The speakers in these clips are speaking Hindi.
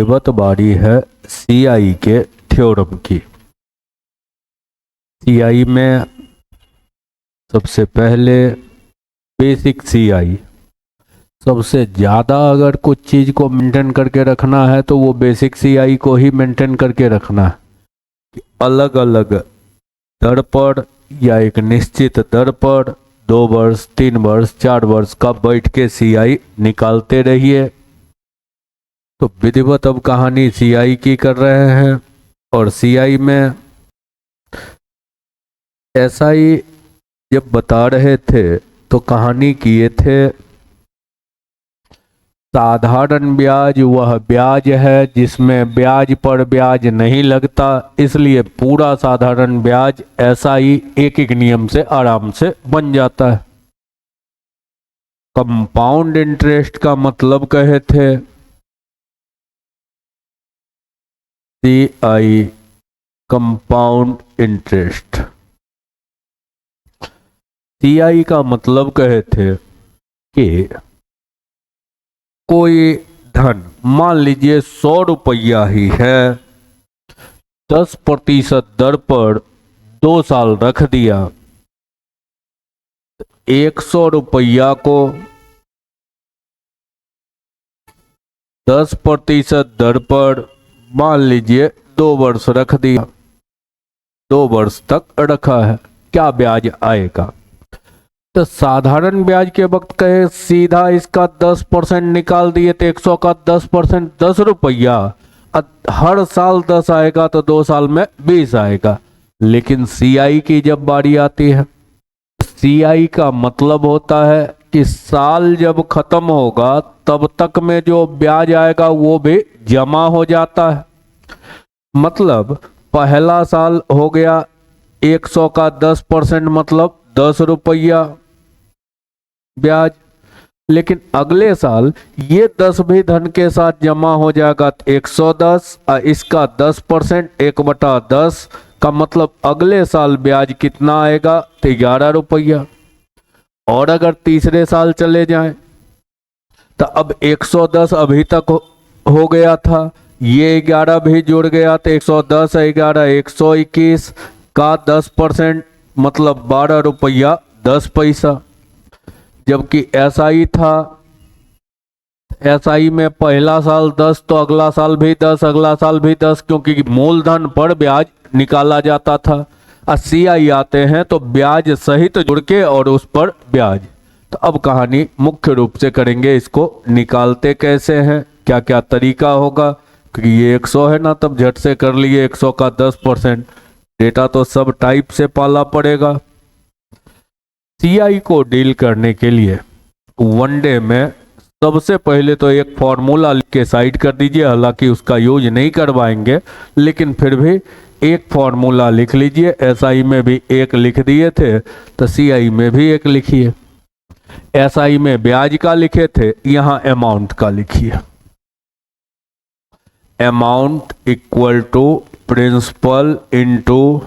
विधिवत बारी है सीआई के थ्योरम की। सीआई में सबसे पहले बेसिक सीआई, सबसे ज़्यादा अगर कुछ चीज़ को मेंटेन करके रखना है तो वो बेसिक सीआई को ही मेंटेन करके रखना है। अलग अलग दर पर या एक निश्चित दर पर 2 वर्ष 3 वर्ष 4 वर्ष का बैठ के सीआई निकालते रहिए। तो विधिवत अब कहानी सीआई की कर रहे हैं और सीआई में एसआई जब बता रहे थे तो कहानी किए थे साधारण ब्याज वह ब्याज है जिसमें ब्याज पर ब्याज नहीं लगता, इसलिए पूरा साधारण ब्याज एसआई एक एक नियम से आराम से बन जाता है। कंपाउंड इंटरेस्ट का मतलब कहे थे सीआई कंपाउंड इंटरेस्ट। सीआई का मतलब कहे थे कि कोई धन, मान लीजिए 100 रुपया ही है, 10% दर पर 2 साल रख दिया, 100 रुपया को 10% दर पर मान लीजिए 2 वर्ष रख दिया, 2 वर्ष तक रखा है, क्या ब्याज आएगा? तो साधारण ब्याज के वक्त कहे सीधा इसका 10% निकाल दिए तो 100 का 10% 10 रुपया, हर साल 10 आएगा तो 2 साल में 20 आएगा। लेकिन सीआई की जब बारी आती है, सीआई का मतलब होता है कि साल जब खत्म होगा तब तक में जो ब्याज आएगा वो भी जमा हो जाता है। मतलब पहला साल हो गया 100 का 10% मतलब 10 रुपया ब्याज, लेकिन अगले साल ये 10 भी धन के साथ जमा हो जाएगा तो 110, इसका 10% 1/10 का मतलब अगले साल ब्याज कितना आएगा तो 11 रुपया। और अगर तीसरे साल चले जाएं तो अब 110 अभी तक हो गया था, ये 11 भी जुड़ गया तो 110 11 121 का 10% मतलब 12 रुपया 10 पैसा। जबकि एसआई था, एसआई में पहला साल 10 तो अगला साल भी 10, अगला साल भी 10, क्योंकि मूलधन पर ब्याज निकाला जाता था। और सीआई आते हैं तो ब्याज सहित जुड़ के और उस पर ब्याज। तो अब कहानी मुख्य रूप से करेंगे, इसको निकालते कैसे हैं, क्या क्या तरीका होगा, क्योंकि ये 100 है ना, तब झट से कर लिए 100 का 10%। डेटा तो सब टाइप से पाला पड़ेगा। सीआई को डील करने के लिए वनडे में सबसे पहले तो एक फॉर्मूला लिख के साइड कर दीजिए, हालांकि उसका यूज नहीं करवाएंगे लेकिन फिर भी एक फॉर्मूला लिख लीजिए। एसआई में भी एक लिख दिए थे तो सीआई में भी एक लिखिए। एसआई में ब्याज का लिखे थे, यहां अमाउंट का लिखिए। Amount equal to principal into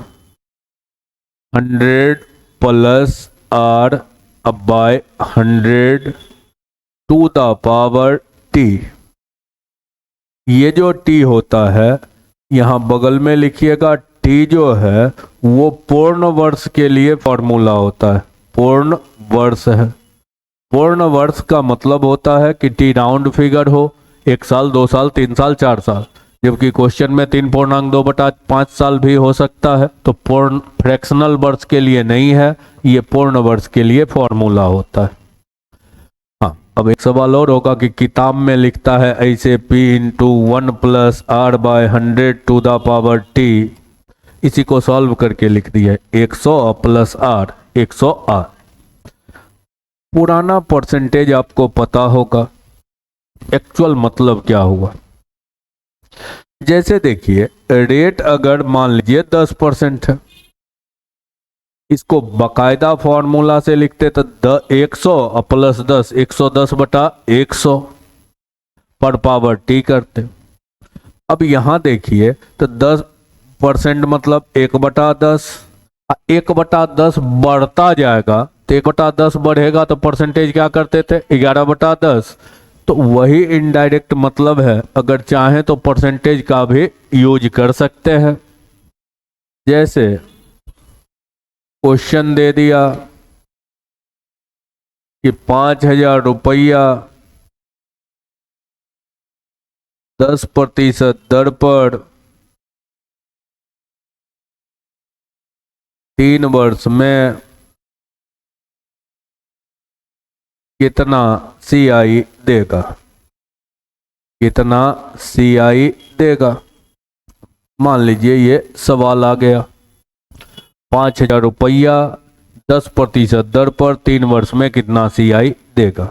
100 plus R by 100 to the power T। ये जो T होता है यहाँ बगल में लिखिएगा। T जो है वो पूर्ण वर्ष के लिए फॉर्मूला होता है, पूर्ण वर्ष है। पूर्ण वर्ष का मतलब होता है कि T राउंड फिगर हो, 1 साल 2 साल 3 साल 4 साल, जबकि क्वेश्चन में 3.2/5 साल भी हो सकता है। तो पूर्ण फ्रैक्शनल वर्ष के लिए नहीं है, ये पूर्ण वर्ष के लिए फॉर्मूला होता है। हाँ, अब एक सवाल और होगा कि किताब में लिखता है ऐसे P into 1 plus R by 100 to the power T। इसी को सॉल्व करके लिख दिया 100 प्लस R 100R। पुराना परसेंटेज आपको पता होगा, एक्चुअल मतलब क्या हुआ। जैसे देखिए रेट अगर मान लीजिए 10% है, इसको बकायदा फॉर्मूला से लिखते तो 100 प्लस 10 110/100 पर पावर T करते। अब यहां देखिए तो 10% मतलब 1/10, 1/10 बढ़ता जाएगा तो 1/10 बढ़ेगा तो परसेंटेज क्या करते थे 11/10। तो वही इनडायरेक्ट मतलब है, अगर चाहें तो परसेंटेज का भी यूज कर सकते हैं। जैसे क्वेश्चन दे दिया कि 5,000 रुपया 10% दर पर 3 वर्ष में कितना CI देगा, कितना CI देगा। मान लीजिए ये सवाल आ गया, 5,000 रुपया 10% दर पर 3 वर्ष में कितना CI देगा।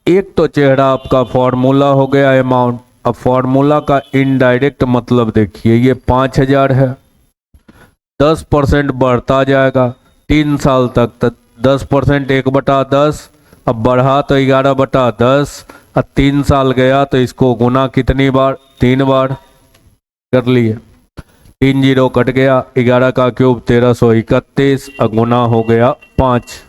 एक तो चेहरा आपका फॉर्मूला हो गया अमाउंट। अब फॉर्मूला का इनडायरेक्ट मतलब देखिए, ये 5,000 है, 10% बढ़ता जाएगा 3 साल तक 10%, 1/10। अब बढ़ा तो 11/10। अब 3 साल गया तो इसको गुना कितनी बार, 3 बार कर लिए। 3 जीरो कट गया, 11 का क्यूब 1331, और गुना हो गया 5।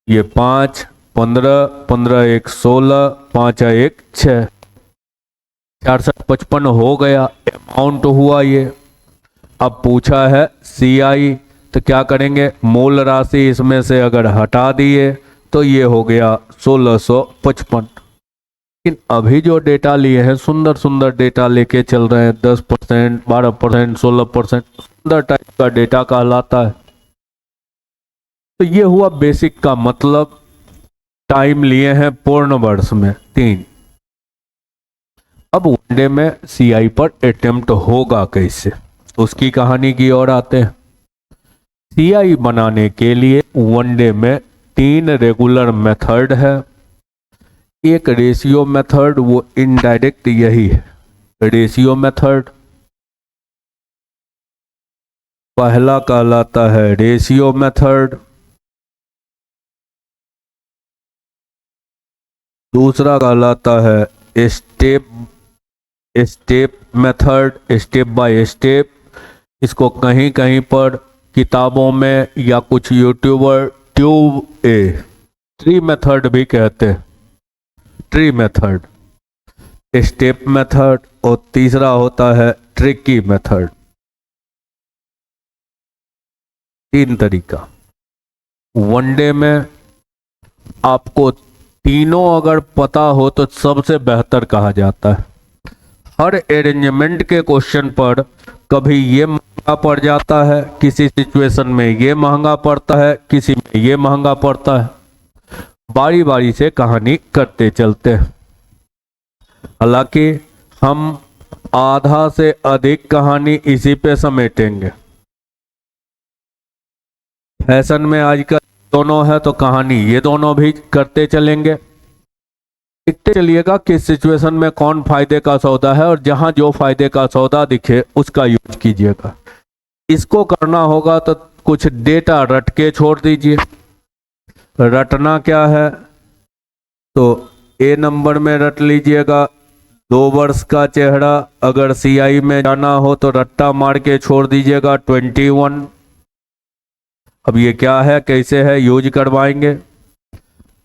ये 5, 15, 15 1 16, 5 1 6, 455 हो गया अमाउंट हुआ ये। अब पूछा है CI, तो क्या करेंगे, मूल राशि इसमें से अगर हटा दिए तो ये हो गया 1655। लेकिन अभी जो डेटा लिए हैं, सुंदर सुंदर डेटा लेके चल रहे हैं, 10%, 12%, 16%, सुंदर टाइप का डेटा कहलाता है। तो ये हुआ बेसिक का मतलब। टाइम लिए हैं पूर्ण वर्ष में 3। अब वनडे में CI पर अटेम्प्ट होगा कैसे, उसकी कहानी की ओर आते हैं। CI बनाने के लिए वनडे में 3 रेगुलर मेथड है, एक रेशियो मेथड, वो इनडायरेक्ट यही है रेशियो मेथड। पहला कहलाता है रेशियो मेथड, दूसरा कहलाता है step method, step by step. इसको कहीं कहीं पर किताबों में या कुछ यूट्यूबर ट्री मेथड भी कहते हैं, ट्री मेथड, स्टेप मेथड, और तीसरा होता है ट्रिकी मेथड। 3 तरीका। वनडे में आपको तीनों अगर पता हो तो सबसे बेहतर कहा जाता है। हर अरेंजमेंट के क्वेश्चन पर कभी ये महंगा पड़ जाता है, किसी सिचुएशन में ये महंगा पड़ता है, किसी में ये महंगा पड़ता है। बारी बारी से कहानी करते चलते हैं। हालांकि हम आधा से अधिक कहानी इसी पे समेटेंगे। फैशन में आजकल दोनों है तो कहानी ये दोनों भी करते चलेंगे। देखते चलिएगा किस सिचुएशन में कौन फायदे का सौदा है, और जहां जो फायदे का सौदा दिखे उसका यूज कीजिएगा। इसको करना होगा तो कुछ डेटा रट के छोड़ दीजिए। रटना क्या है, तो A नंबर में रट लीजिएगा 2 वर्ष का चेहरा। अगर CI में जाना हो तो रट्टा मार के छोड़ दीजिएगा 21। अब ये क्या है, कैसे है, यूज करवाएंगे।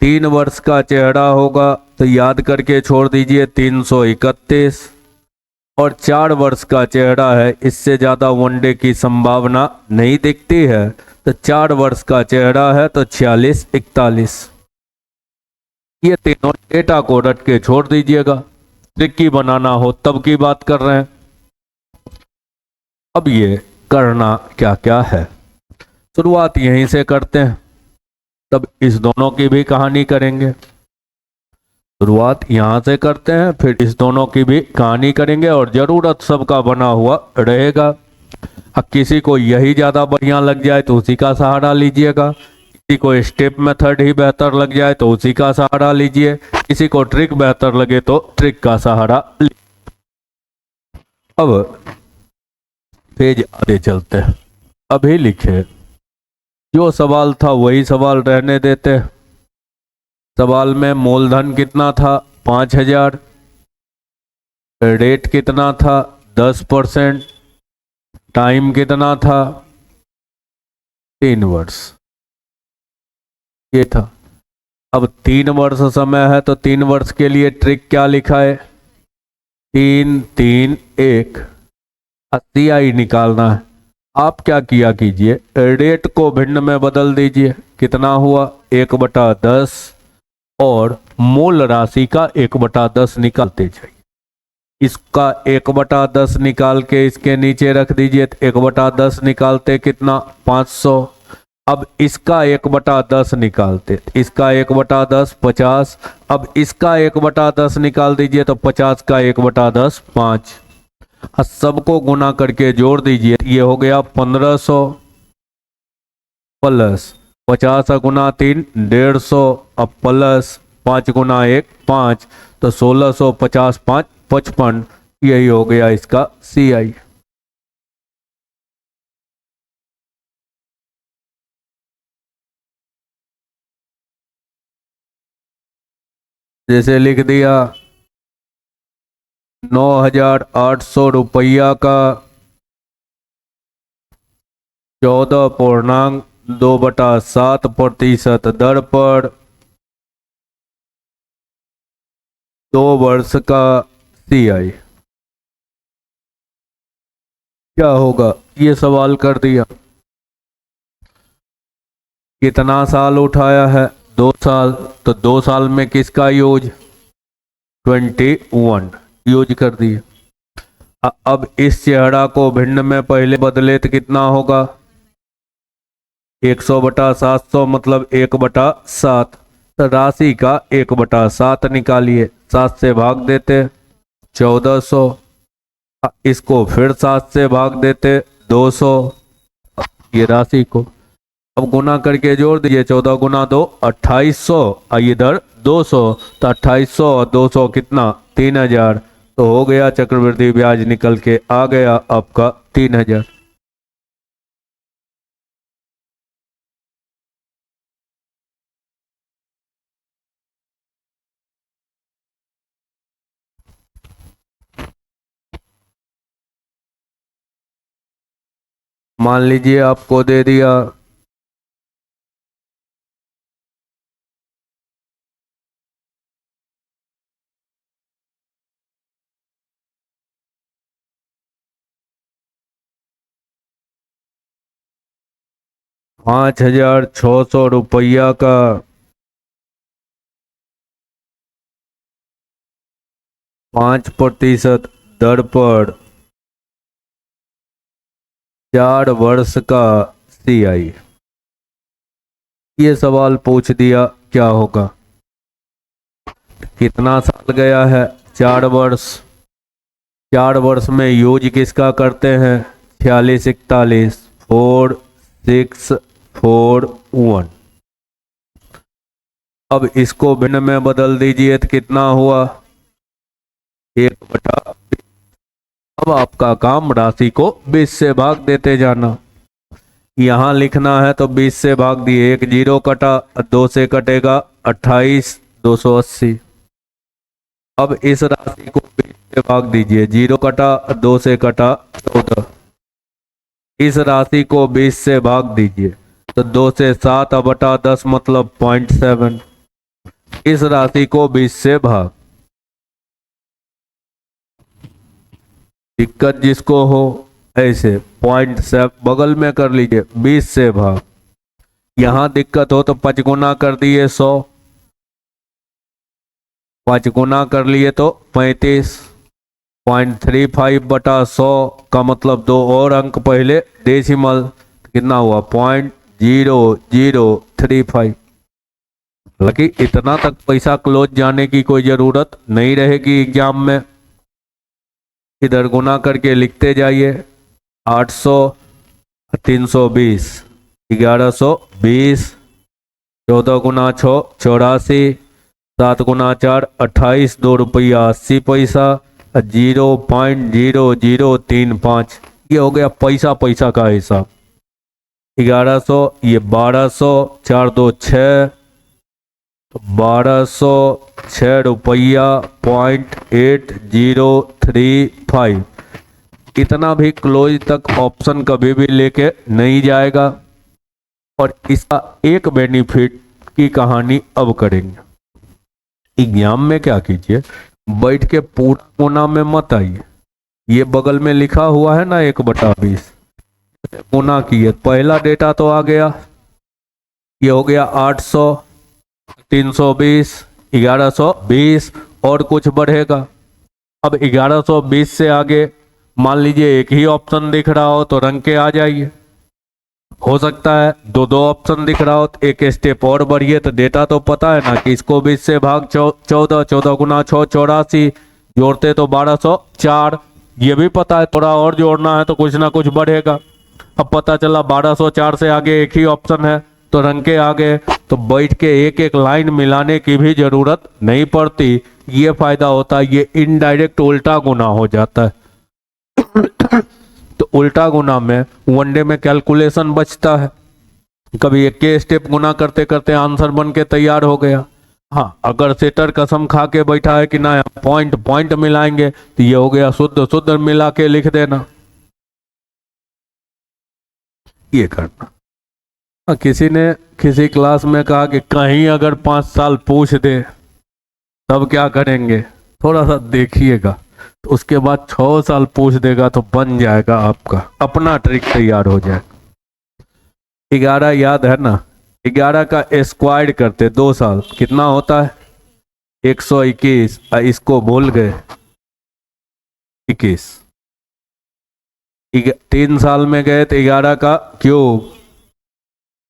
3 वर्ष का चेहरा होगा तो याद करके छोड़ दीजिए 331। और 4 वर्ष का चेहरा है, इससे ज़्यादा वनडे की संभावना नहीं दिखती है, तो 4 वर्ष का चेहरा है तो 46 41। ये तीनों डेटा को रट के छोड़ दीजिएगा। ट्रिकी बनाना हो तब की बात कर रहे हैं। अब ये करना क्या क्या है, शुरुआत यहीं से करते हैं, तब इस दोनों की भी कहानी करेंगे। शुरुआत यहाँ से करते हैं, फिर इस दोनों की भी कहानी करेंगे, और ज़रूरत सबका बना हुआ रहेगा। अब किसी को यही ज़्यादा बढ़िया लग जाए तो उसी का सहारा लीजिएगा, किसी को स्टेप मेथड ही बेहतर लग जाए तो उसी का सहारा लीजिए, किसी को ट्रिक बेहतर लगे तो ट्रिक का सहारा लीजिए। अब पेज आगे चलते हैं। अभी लिखे जो सवाल था वही सवाल रहने देते। सवाल में मूलधन कितना था, 5,000। रेट कितना था, 10%। टाइम कितना था, 3 वर्ष। ये था। अब 3 वर्ष समय है तो 3 वर्ष के लिए ट्रिक क्या लिखा है, 3 3 1 CI निकालना है। आप क्या किया कीजिए, रेट को भिन्न में बदल दीजिए, कितना हुआ 1/10 और मूल राशि का 1/10 निकालते जाइए। इसका 1/10 निकाल के इसके नीचे रख दीजिए, तो 1/10 निकालते कितना 500। अब इसका 1/10 निकालते, इसका 1/10 50। अब इसका 1/10 निकाल दीजिए तो 50 का 1/10 5। सबको गुना करके जोड़ दीजिए, ये हो गया 1500 प्लस 50 गुना 3 150। अब प्लस 5 गुना 1 5, तो 1650 5 55। यही हो गया इसका CI। जैसे लिख दिया 9,800 रुपया का 14.2/7% दर पर 2 वर्ष का CI क्या होगा, ये सवाल कर दिया। कितना साल उठाया है, 2 साल, तो 2 साल में किसका यूज 21 यूज कर दिया। अब इस चेहरा को भिन्न में पहले बदले तो कितना होगा 100/700 मतलब 1/7। तो राशि का 1/7 निकालिए, 7 से भाग देते 1400। इसको फिर 7 से भाग देते 200, ये राशि को। अब गुना करके जोड़ दीजिए, 14 गुना 2 2800, इधर 200, तो 2800 और 200 कितना 3000। तो हो गया चक्रवृद्धि ब्याज निकल के आ गया आपका 3000। मान लीजिए आपको दे दिया 5,600 रुपया का 5% दर पर 4 वर्ष का CI। ये सवाल पूछ दिया क्या होगा, कितना साल गया है 4 वर्ष। 4 वर्ष में यूज किसका करते हैं 46 41 4 6 4 1। अब इसको भिन्न में बदल दीजिए तो कितना हुआ 1/। अब आपका काम राशि को 20 से भाग देते जाना। यहाँ लिखना है तो 20 से भाग दिए, 1 0 कटा, 2 से कटेगा 28 280। अब इस राशि को 20 से भाग दीजिए, 0 कटा, 2 से कटा 14। इस राशि को 20 से भाग दीजिए तो 2 से 7/10 मतलब 0.7। इस राशि को 20 से भाग, दिक्कत जिसको हो ऐसे 0.7 बगल में कर लीजिए, 20 से भाग। यहां दिक्कत हो तो 5 गुना कर दिए 100, 5 गुना कर लिए तो 35। 0.35/100 का मतलब 2 और अंक पहले डेसिमल, कितना हुआ 0.0035। हालांकि इतना तक पैसा क्लोज जाने की कोई जरूरत नहीं रहेगी एग्जाम में। इधर गुना करके लिखते जाइए, 800 320 1120, 14 गुना 6 84, 7 गुना 4 28, 2 रुपया 80 पैसा, 0.0035। ये हो गया पैसा पैसा का हिसाब। 1100, ये 1200, 4 2 6, 1206 रुपया 0.8035। इतना भी क्लोज तक ऑप्शन कभी भी लेके नहीं जाएगा। और इसका एक बेनिफिट की कहानी अब करेंगे। एग्जाम में क्या कीजिए, बैठ के पूरा कोना में मत आइए। ये बगल में लिखा हुआ है ना 1/20, गुना किए, पहला डेटा तो आ गया, ये हो गया 800, 320, 1120, और कुछ बढ़ेगा। अब 1120 से आगे मान लीजिए एक ही ऑप्शन दिख रहा हो तो रंग के आ जाइए। हो सकता है दो दो ऑप्शन दिख रहा हो तो एक स्टेप और बढ़िए, तो डेटा तो पता है ना कि इसको 20 से भाग 14, 14 गुना 6 84, जोड़ते तो 1204। ये भी पता है थोड़ा और जोड़ना है तो कुछ ना कुछ बढ़ेगा। अब पता चला 1204 से आगे एक ही ऑप्शन है तो रंग के आगे, तो बैठ के एक एक लाइन मिलाने की भी जरूरत नहीं पड़ती। ये फायदा होता है, ये इनडायरेक्ट उल्टा गुना हो जाता है। तो उल्टा गुना में वनडे में कैलकुलेशन बचता है। कभी एक के स्टेप गुना करते करते आंसर बन के तैयार हो गया। हाँ, अगर सेटर कसम खा के बैठा है कि ना पॉइंट पॉइंट मिलाएंगे, तो ये हो गया शुद्ध शुद्ध मिला के लिख देना। ये करना। किसी ने किसी क्लास में कहा कि कहीं अगर 5 साल पूछ दे तब क्या करेंगे, थोड़ा सा देखिएगा, तो उसके बाद 6 साल पूछ देगा तो बन जाएगा, आपका अपना ट्रिक तैयार हो जाए। 11 याद है ना, 11 का स्क्वायर करते 2 साल कितना होता है, 121। इसको भूल गए, 21। 3 साल में गए तो 11 का क्यूब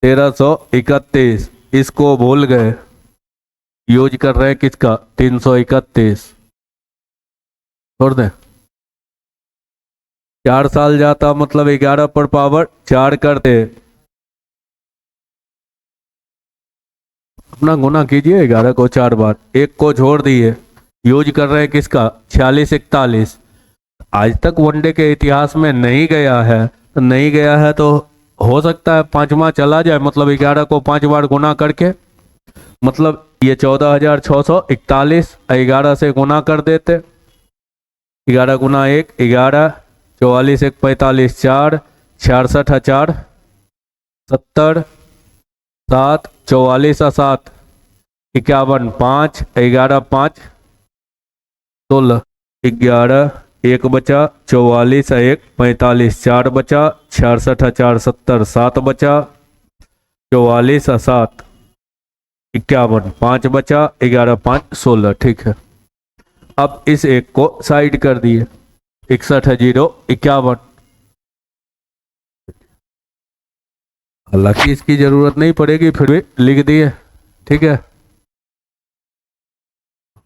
1331, इसको भूल गए, यूज कर रहे हैं किसका, 331, छोड़ दें। 4 साल जाता मतलब 11 पर पावर 4 करते, अपना गुना कीजिए 11 को 4 बार, एक को छोड़ दिए, यूज कर रहे हैं किसका, 4641। आज तक वनडे के इतिहास में नहीं गया है, तो नहीं गया है तो हो सकता है पांचवा चला जाए, मतलब 11 को 5 बार गुना करके, मतलब ये 14,641 11 से गुना कर देते। 11 गुना 1 11, 44 1 45 4, 66 4 70, 7 44 7 51 5, 11 5 16, 11 1 बचा, 44 1 45 4 बचा, 66 4 70 7 बचा, 44 7 51 5 बचा, 11 5 16। ठीक है, अब इस एक को साइड कर दिए, 61 0 51। हालांकि इसकी जरूरत नहीं पड़ेगी, फिर भी लिख दिए। ठीक है,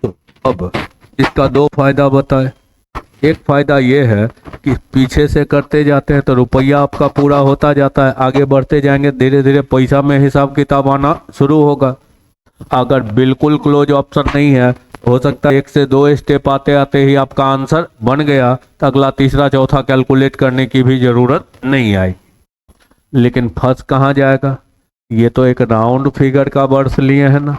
तो अब इसका दो फायदा बताए। एक फायदा ये है कि पीछे से करते जाते हैं तो रुपया आपका पूरा होता जाता है, आगे बढ़ते जाएंगे धीरे धीरे पैसा में हिसाब किताब आना शुरू होगा। अगर बिल्कुल क्लोज ऑप्शन नहीं है, हो सकता है 1 से 2 स्टेप आते आते ही आपका आंसर बन गया, तो अगला तीसरा चौथा कैलकुलेट करने की भी जरूरत नहीं आई। लेकिन फंस कहाँ जाएगा, ये तो एक राउंड फिगर का वर्ष लिए है ना,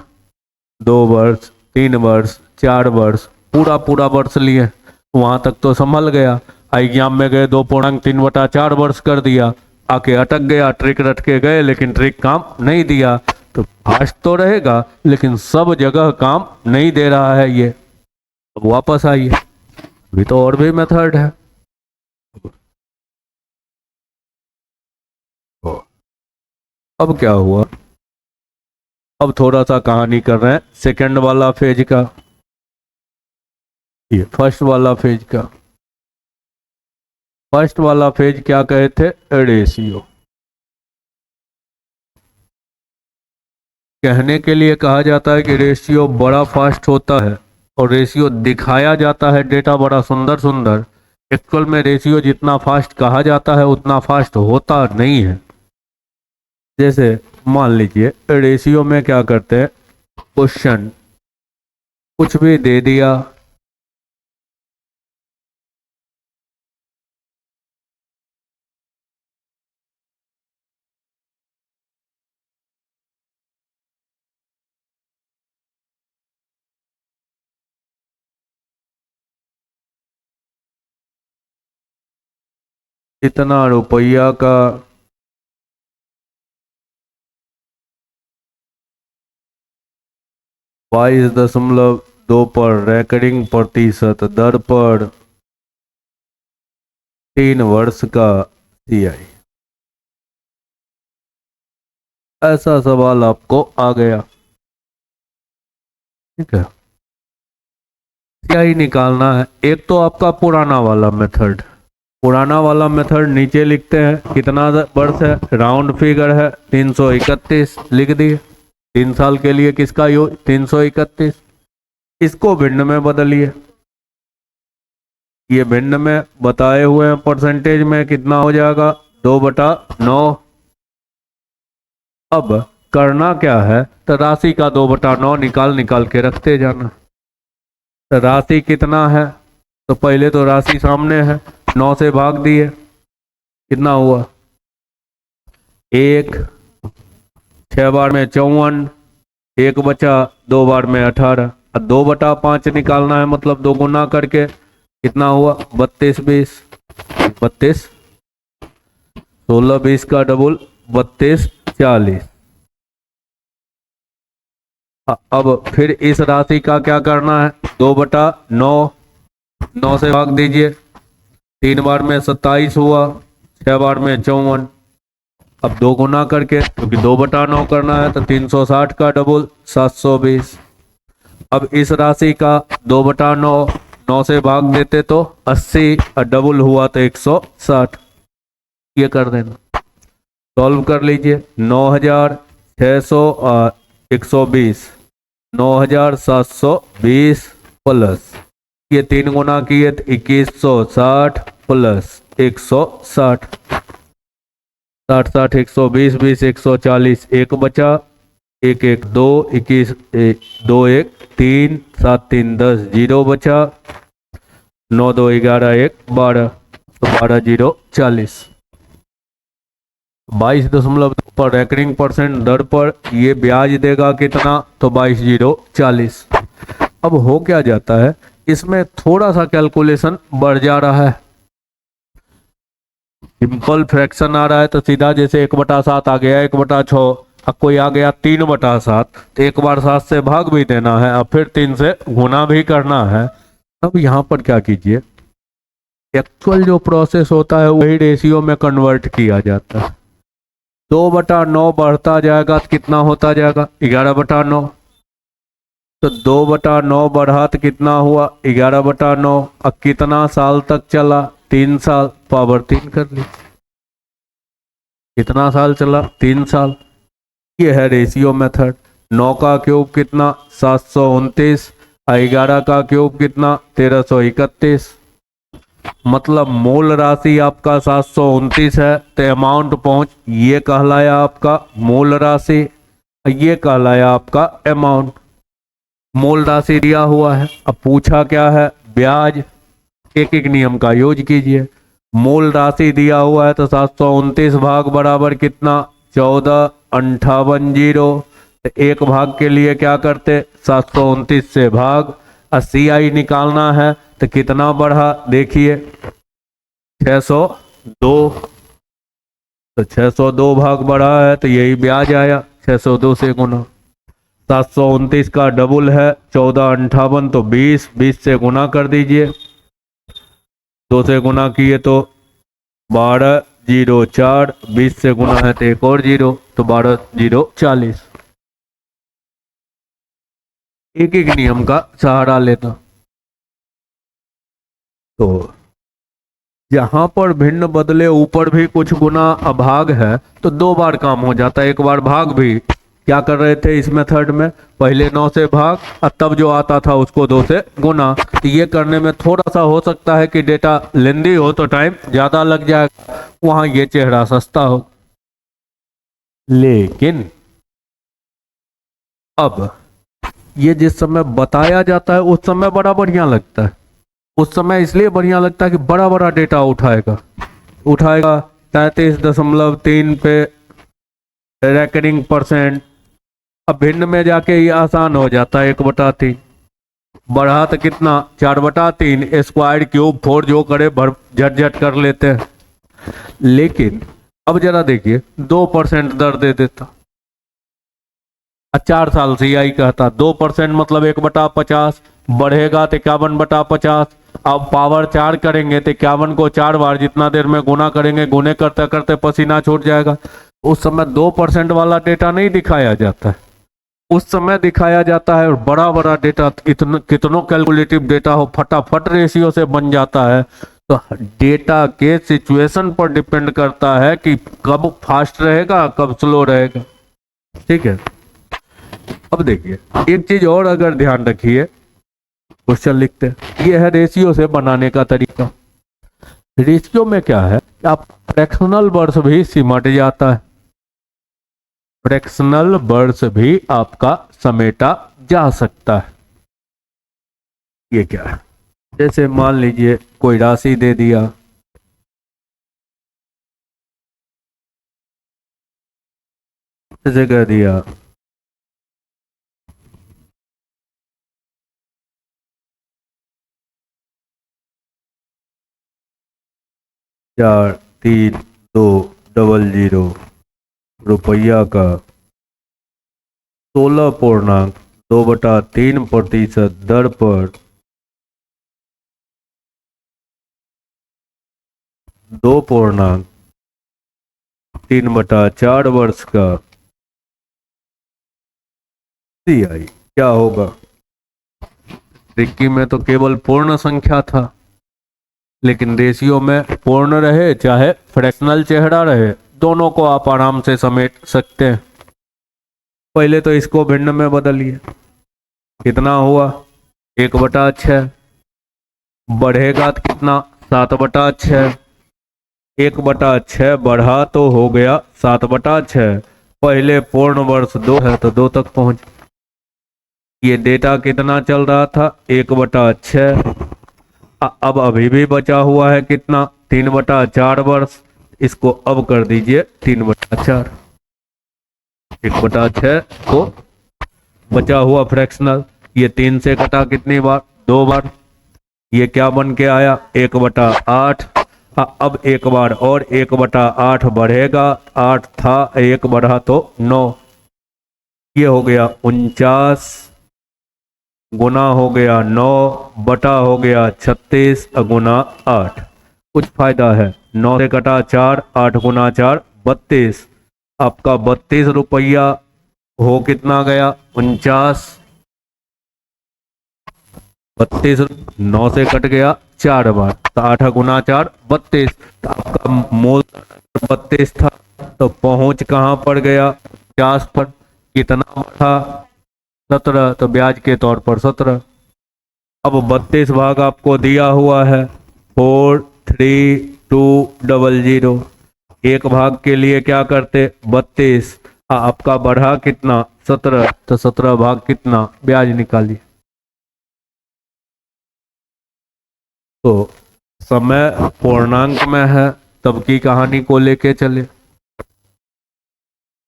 2 वर्ष 3 वर्ष 4 वर्ष, पूरा पूरा वर्ष लिए, वहां तक तो संभल गया। एग्जाम में गए 2.3/4 वर्ष कर दिया, आके अटक गया, ट्रिक रट के गए लेकिन ट्रिक काम नहीं दिया, तो फास्ट तो रहेगा लेकिन सब जगह काम नहीं दे रहा है ये। अब वापस आइए, अभी तो और भी मेथड है। अब क्या हुआ, अब थोड़ा सा कहानी कर रहे हैं सेकंड वाला फेज का, ये फर्स्ट वाला फेज का। फर्स्ट वाला फेज क्या कहे थे, रेशियो। कहने के लिए कहा जाता है कि रेशियो बड़ा फास्ट होता है, और रेशियो दिखाया जाता है डेटा बड़ा सुंदर सुंदर। एक्चुअल में रेशियो जितना फास्ट कहा जाता है उतना फास्ट होता नहीं है। जैसे मान लीजिए रेशियो में क्या करते हैं, क्वेश्चन कुछ भी दे दिया, इतना रुपया का 22.2 पर रेकरिंग प्रतिशत दर पर 3 वर्ष का CI। ऐसा सवाल आपको आ गया, ठीक है। CI निकालना है। एक तो आपका पुराना वाला मेथड, पुराना वाला मेथड नीचे लिखते हैं कितना वर्ष है, राउंड फिगर है 331 लिख दिए। 3 साल के लिए किसका यूज 331। इसको भिन्न में बदलिए, ये भिन्न में बताए हुए हैं परसेंटेज में, कितना हो जाएगा 2/9। अब करना क्या है, तो राशि का 2/9 निकाल के रखते जाना। तो राशि कितना है, तो पहले तो राशि सामने है, 9 से भाग दिए, कितना हुआ 1, 6 बार में 54, 1 बचा 2 बार में 18। अब 2/5 निकालना है, मतलब 2 गुना करके कितना हुआ 32 20 32, 16 20 का डबल 32 40। अब फिर इस राशि का क्या करना है, 2/9, 9 से भाग दीजिए, 3 बार में 27 हुआ, 6 बार में 54। अब 2 गुना करके, क्योंकि 2/9 करना है, तो 360 का डबल 720। अब इस राशि का 2/9, 9 से भाग देते तो 80, और डबल हुआ तो 160। ये कर देना, सॉल्व कर लीजिए। 9600 और 120, 9720 प्लस ये 3 गुना किए तो 2160 प्लस 160, 60 60 120 20 140, 1 बचा, 1 1 2 21 2 1 3 7 3 10, 0 बचा, 9 2 11 1 12, तो 12 0 40। 22.2 पर रेकरिंग परसेंट दर पर ये ब्याज देगा कितना, तो 22 0 40। अब हो क्या जाता है, इसमें थोड़ा सा कैलकुलेशन बढ़ जा रहा है। सिंपल फ्रैक्शन आ रहा है तो सीधा जैसे 1/7 आ गया 1/6, अब कोई आ गया 3/7, तो 1 बार 7 से भाग भी देना है, अब फिर 3 से गुना भी करना है। अब यहाँ पर क्या कीजिए, एक्चुअल जो प्रोसेस होता है वही रेशियो में कन्वर्ट किया जाता है। 2/9 बढ़ता जाएगा तो कितना होता जाएगा 11/9, तो 2/9 बढ़ा तो कितना हुआ 11/9। अब कितना साल तक चला, 3 साल, पावर 3 कर ली। कितना साल चला 3 साल। ये है रेशियो मेथड। 9 का क्यूब कितना 729, 11 का क्यूब कितना 1331। मतलब मूल राशि आपका 729 है, तो अमाउंट पहुंच ये कहलाया आपका मूल राशि, ये कहलाया आपका अमाउंट। मूल राशि दिया हुआ है, अब पूछा क्या है ब्याज। एक एक नियम का यूज कीजिए। मूल राशि दिया हुआ है तो 729 भाग बराबर कितना 14,58,0। एक भाग के लिए क्या करते 729 से भाग, और CI निकालना है तो कितना बढ़ा देखिए 602, तो 602 भाग बढ़ा है तो यही ब्याज आया 602 से गुना। 729 का डबल है 1458, तो 20, 20 से गुना कर दीजिए, 2 से गुना किए तो 12 0 4, 20 से गुना है तो एक और 0, तो 12 0 40। एक एक नियम का सहारा लेता। तो जहां पर भिन्न बदले ऊपर भी कुछ गुना अभाग है तो 2 बार काम हो जाता है। एक बार भाग भी क्या कर रहे थे इस मेथड में, पहले 9 से भाग और तब जो आता था उसको 2 से गुना। तो ये करने में थोड़ा सा हो सकता है कि डेटा लेंदी हो तो टाइम ज़्यादा लग जाएगा, वहाँ ये चेहरा सस्ता हो। लेकिन अब ये जिस समय बताया जाता है उस समय बड़ा बढ़िया लगता है। उस समय इसलिए बढ़िया लगता है कि बड़ा बड़ा डेटा उठाएगा 33.3 पे रेकरिंग परसेंट। अब भिन्न में जाके ये आसान हो जाता है 1/3 बढ़ा तो कितना 4/3 स्क्वायर क्यूब 4 जो करे भर झट कर लेते हैं। लेकिन अब जरा देखिए 2% दर दे देता, 4 साल से यही कहता 2% मतलब 1/50 बढ़ेगा तो 51/50। अब पावर 4 करेंगे तो 51 को 4 बार जितना देर में गुना करेंगे, गुने करते करते पसीना छूट जाएगा। उस समय 2% वाला डेटा नहीं दिखाया जाता है, उस समय दिखाया जाता है बड़ा बड़ा डेटा, इतना कितनों कैलकुलेटिव डेटा हो फटाफट रेशियो से बन जाता है। तो डेटा के सिचुएशन पर डिपेंड करता है कि कब फास्ट रहेगा कब स्लो रहेगा। ठीक है, अब देखिए एक चीज और अगर ध्यान रखिए, क्वेश्चन लिखते हैं, ये है रेशियो से बनाने का तरीका। रेशियो में क्या है, आप फ्रैक्शनल वर्ड्स भी सिमट जाता है, फ्रैक्शनल वर्ड्स भी आपका समेटा जा सकता है। ये क्या है, जैसे मान लीजिए कोई राशि दे दिया, जैसे कह दिया 43200 रुपया का 16.2/3% दर पर 2.3/4 वर्ष का CI क्या होगा। रिक्की में तो केवल पूर्ण संख्या था, लेकिन रेशियो में पूर्ण रहे चाहे फ्रैक्शनल चेहरा रहे, दोनों को आप आराम से समेट सकते हैं। पहले तो इसको भिन्न में बदलिए, कितना हुआ 1/6, बढ़ेगा तो कितना 7/6, 1/6 बढ़ा तो हो गया 7/6। पहले पूर्ण वर्ष 2 है तो 2 तक पहुंच। ये डेटा कितना चल रहा था 1/6, अब अभी भी बचा हुआ है कितना 3/4 वर्ष। इसको अब कर दीजिए 3/4, 1/6 को बचा हुआ फ्रैक्शनल, ये 3 से कटा कितनी बार 2 बार, ये क्या बन के आया 1/8। अब 1 बार और 1/8 बढ़ेगा, 8 था 1 बढ़ा तो 9, ये हो गया 49 गुना हो गया 9 बटा हो गया 36 गुना 8। कुछ फायदा है, 9 से कटा 4, 8 गुना 4 32, आपका 32 रुपया हो कितना गया 49, 32 9 से कट गया 4 बार तो 8 गुना 4 32, तो आपका मूल 32 था तो पहुंच कहां पर गया 50 पर। कितना था 17, तो ब्याज के तौर पर 17। अब 32 भाग आपको दिया हुआ है 43200, एक भाग के लिए क्या करते 32, आपका बढ़ा कितना 17, तो 17 भाग कितना ब्याज निकालिए। तो समय पूर्णांक में है तब की कहानी को लेके चले।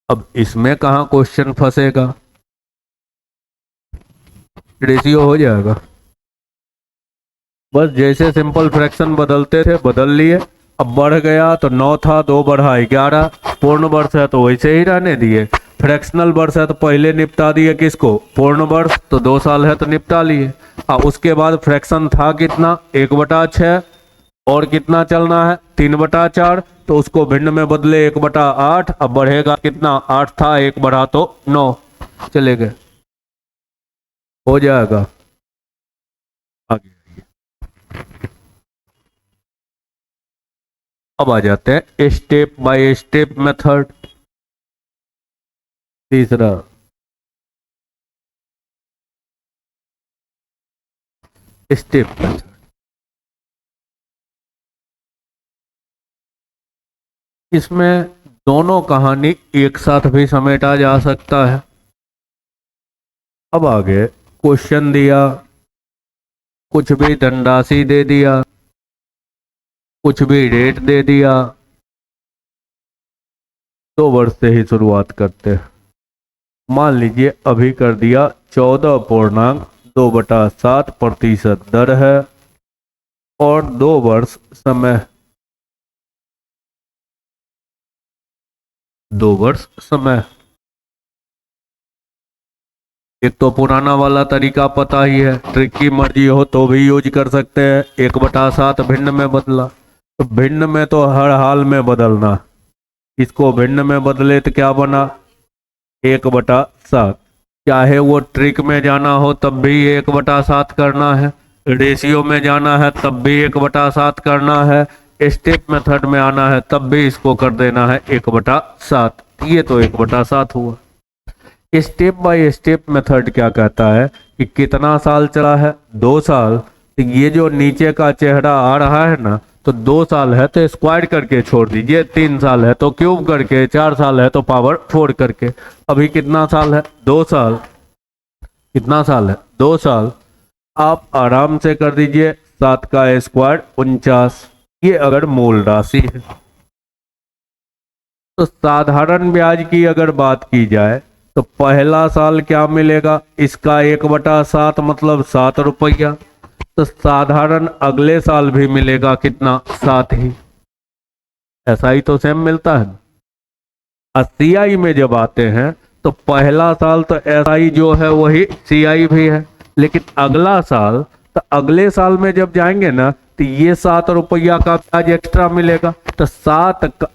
अब इसमें कहां क्वेश्चन फंसेगा, रेशियो हो जाएगा, बस जैसे सिंपल फ्रैक्शन बदलते थे बदल लिए। अब बढ़ गया तो 9 था 2 बढ़ा 11, पूर्ण वर्ष है तो वैसे ही रहने दिए, फ्रैक्शनल वर्ष है तो पहले निपटा दिए किसको पूर्ण वर्ष, तो 2 साल है तो निपटा लिए। उसके बाद फ्रैक्शन था कितना 1/6 और कितना चलना है 3/4, तो उसको भिन्न में बदले 1/8, अब बढ़ेगा कितना 8 था 1 बढ़ा तो 9, चले गए, हो जाएगा। आगे अब आ जाते हैं स्टेप बाय स्टेप मेथड। तीसरा स्टेप मेथड, इसमें दोनों कहानी एक साथ भी समेटा जा सकता है। अब आगे क्वेश्चन दिया, कुछ भी धनराशि दे दिया, कुछ भी रेट दे दिया, 2 वर्ष से ही शुरुआत करते हैं। मान लीजिए अभी कर दिया 14.2/7% दर है और 2 वर्ष समय, 2 वर्ष समय। एक तो पुराना वाला तरीका पता ही है, ट्रिक की मर्जी हो तो भी यूज कर सकते हैं। 1/7 भिन्न में बदला, तो भिन्न में तो हर हाल में बदलना। इसको भिन्न में बदले तो क्या बना, 1/7। चाहे वो ट्रिक में जाना हो तब भी 1/7 करना है, रेशियो में जाना है तब भी 1/7 करना है, स्टेप मेथड में आना है तब भी इसको कर देना है 1/7। ये तो 1/7 हुआ। स्टेप बाय स्टेप मेथड क्या कहता है कि कितना साल चला है, 2 साल। तो ये जो नीचे का चेहरा आ रहा है ना, तो 2 साल है तो स्क्वायर करके छोड़ दीजिए, 3 साल है तो क्यूब करके, 4 साल है तो पावर 4 करके। अभी कितना साल है, 2 साल। कितना साल है, 2 साल। आप आराम से कर दीजिए, 7 का स्क्वायर 49। ये अगर मूल राशि है। तो साधारण ब्याज की अगर बात की जाए तो पहला साल क्या मिलेगा, इसका 1/7 मतलब 7 रुपया। तो साधारण अगले साल भी मिलेगा कितना, 7 ही। ऐसा ही तो सेम मिलता है। सीआई में जब आते हैं तो पहला साल तो एसआई जो है वही सीआई भी है, लेकिन अगला साल, तो अगले साल में जब जाएंगे ना तो ये 7 रुपया का ब्याज एक्स्ट्रा मिलेगा। तो 7 का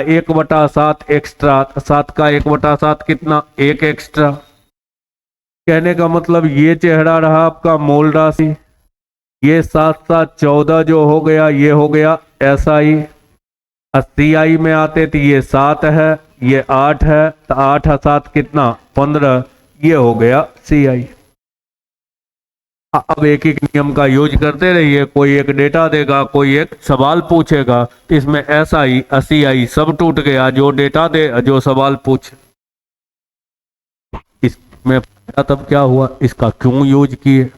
1/7 एक्स्ट्रा, 7 का 1/7 कितना, 1 एक्स्ट्रा। कहने का मतलब ये चेहरा रहा आपका मूल राशि, ये 7 14 जो हो गया, ये हो गया एसआई। सीआई में आते तो ये 7 है, ये 8 है, तो 8 7 कितना, 15। ये हो गया सीआई। अब एक एक नियम का यूज करते रहिए, कोई एक डेटा देगा, कोई एक सवाल पूछेगा, तो इसमें एसआई सीआई सब टूट गया, जो डेटा दे जो सवाल पूछे। इसमें तब क्या हुआ, इसका क्यों यूज किए,